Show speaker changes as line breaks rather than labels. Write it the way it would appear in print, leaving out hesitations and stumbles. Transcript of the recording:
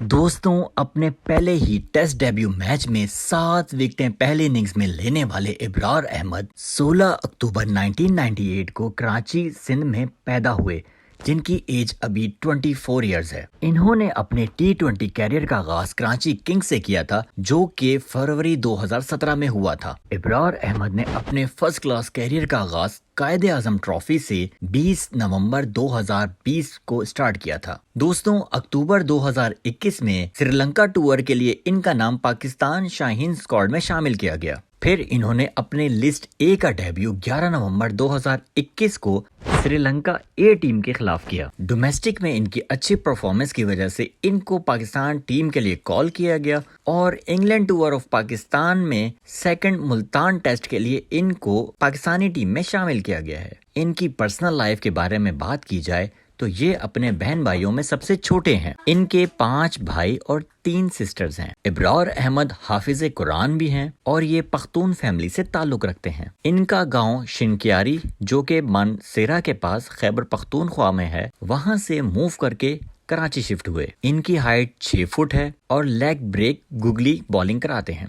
دوستوں، اپنے پہلے ہی ٹیسٹ ڈیبیو میچ میں 7 وکٹیں پہلی اننگز میں لینے والے ابرار احمد 16 اکتوبر 1998 کو کراچی سندھ میں پیدا ہوئے، جن کی ایج ابھی 24 ایئرز ہے۔ انہوں نے اپنے T20 کیریئر کا آغاز کراچی کنگز سے کیا تھا، جو کہ فروری 2017 میں ہوا تھا۔ ابرار احمد نے اپنے فرسٹ کلاس کیریئر کا آغاز قائد اعظم ٹرافی سے 20 نومبر 2020 کو سٹارٹ کیا تھا۔ دوستوں، اکتوبر 2021 میں سری لنکا ٹور کے لیے ان کا نام پاکستان شاہین اسکواڈ میں شامل کیا گیا۔ پھر انہوں نے اپنے لسٹ اے کا ڈیبیو 11 نومبر 2021 کو سری لنکا اے ٹیم کے خلاف کیا۔ ڈومیسٹک میں ان کی اچھی پرفارمنس کی وجہ سے ان کو پاکستان ٹیم کے لیے کال کیا گیا اور انگلینڈ ٹور آف پاکستان میں سیکنڈ ملتان ٹیسٹ کے لیے ان کو پاکستانی ٹیم میں شامل کیا گیا ہے۔ ان کی پرسنل لائف کے بارے میں بات کی جائے تو یہ اپنے بہن بھائیوں میں سب سے چھوٹے ہیں۔ ان کے 5 بھائی اور 3 سسٹرز ہیں۔ ابرار احمد حافظ قرآن بھی ہیں اور یہ پختون فیملی سے تعلق رکھتے ہیں۔ ان کا گاؤں شنکیاری، جو کہ مانسیرا کے پاس خیبر پختونخوا میں ہے، وہاں سے موو کر کے کراچی شفٹ ہوئے۔ ان کی ہائٹ 6 فٹ ہے اور لیگ بریک گگلی بالنگ کراتے ہیں۔